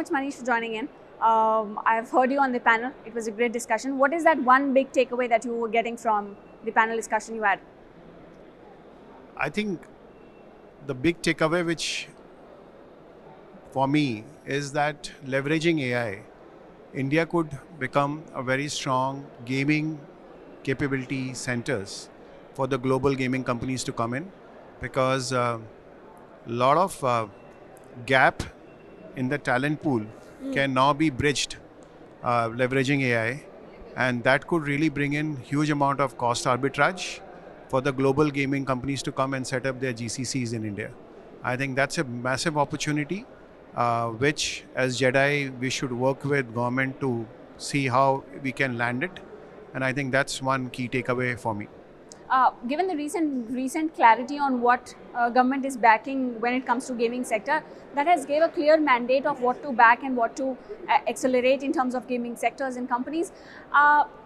much, Manish, for joining in. I've heard you on the panel. It was a great discussion. What is that one big takeaway that you were getting from the panel discussion you had? I think the big takeaway, which for me is that leveraging AI, India could become a very strong gaming capability centers for the global gaming companies to come in, because a lot of gap in the talent pool can now be bridged leveraging AI, and that could really bring in huge amount of cost arbitrage for the global gaming companies to come and set up their GCCs in India. I think that's a massive opportunity, which as GDAI we should work with government to see how we can land it, and I think that's one key takeaway for me. Given the recent clarity on what government is backing when it comes to gaming sector, that has gave a clear mandate of what to back and what to accelerate in terms of gaming sectors and companies.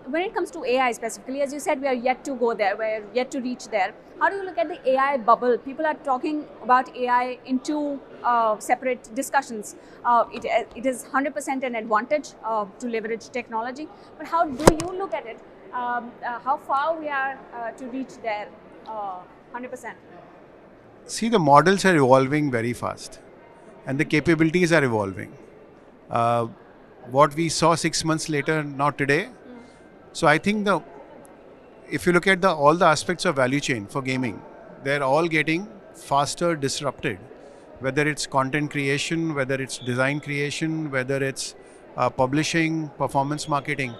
When it comes to AI specifically, as you said, we are yet to go there, we are yet to reach there. How do you look at the AI bubble? People are talking about AI in two separate discussions. It is 100% an advantage to leverage technology, but how do you look at it? How far we are to reach there 100%? See, the models are evolving very fast and the capabilities are evolving. What we saw 6 months later, not today. So I think if you look at all the aspects of value chain for gaming, they're all getting faster disrupted, whether it's content creation, whether it's design creation, whether it's publishing, performance marketing.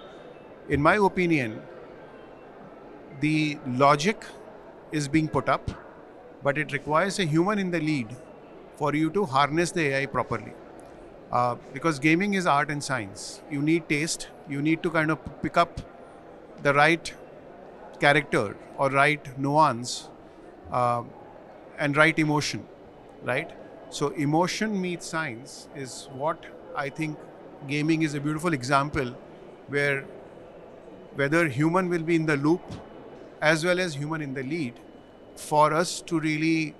In my opinion, the logic is being put up, but it requires a human in the lead for you to harness the AI properly. Because gaming is art and science. You need taste. You need to kind of pick up the right character or right nuance and right emotion, right? So emotion meets science is what I think gaming is a beautiful example, where whether human will be in the loop as well as human in the lead for us to really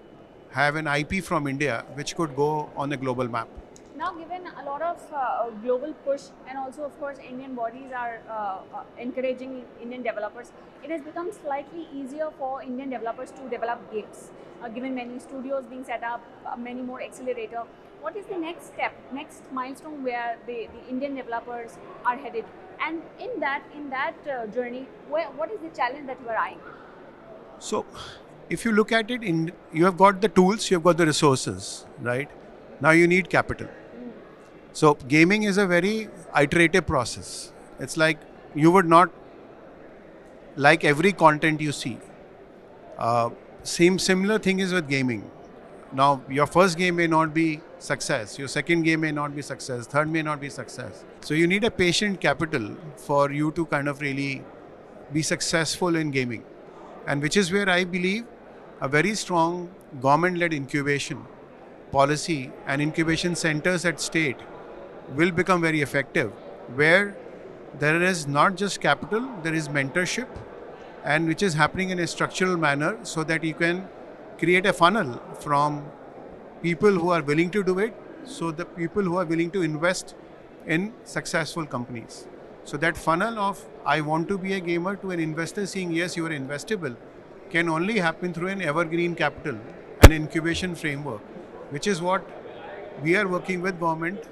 have an IP from India which could go on a global map. Now, given a lot of global push and also, of course, Indian bodies are encouraging Indian developers, it has become slightly easier for Indian developers to develop games. Given many studios being set up, many more accelerator, what is the next step, next milestone where the Indian developers are headed? And in that journey, what is the challenge that you are eyeing? So, if you look at it, you have got the tools, you have got the resources, right? Now you need capital. So gaming is a very iterative process. It's like you would not like every content you see. Similar thing is with gaming. Now your first game may not be success, your second game may not be success, third may not be success. So you need a patient capital for you to kind of really be successful in gaming. And which is where I believe a very strong government-led incubation policy and incubation centers at state will become very effective, where there is not just capital, there is mentorship, and which is happening in a structural manner so that you can create a funnel from people who are willing to do it, so the people who are willing to invest in successful companies. So that funnel of I want to be a gamer to an investor seeing yes, you are investable can only happen through an evergreen capital, an incubation framework, which is what we are working with government,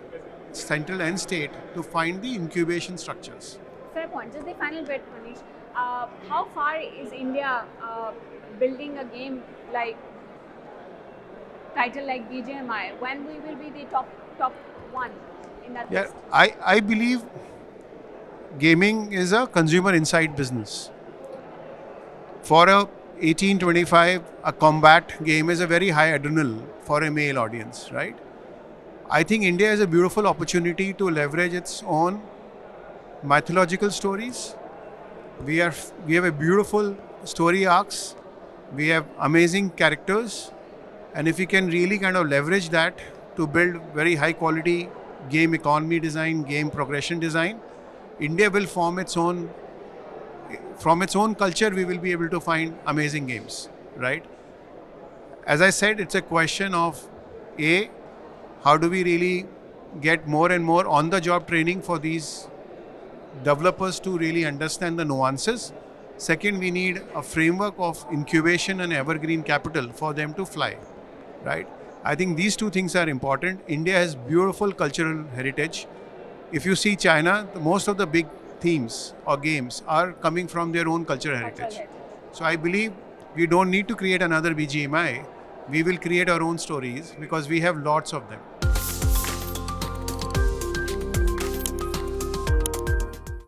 central and state, to find the incubation structures. Fair point. Just the final bit, Manish. How far is India building a game like title like BGMI? When we will be the top one in that list? I believe gaming is a consumer insight business. For a 18-25, a combat game is a very high adrenal for a male audience, right? I think India is a beautiful opportunity to leverage its own mythological stories. We have a beautiful story arcs. We have amazing characters, and if we can really kind of leverage that to build very high quality game economy design, game progression design, India will form its own. From its own culture, we will be able to find amazing games, right? As I said, it's a question of how do we really get more and more on-the-job training for these developers to really understand the nuances. Second, we need a framework of incubation and evergreen capital for them to fly, right? I think these two things are important. India has beautiful cultural heritage. If you see China, most of the big themes or games are coming from their own cultural heritage. So I believe we don't need to create another BGMI. We will create our own stories because we have lots of them.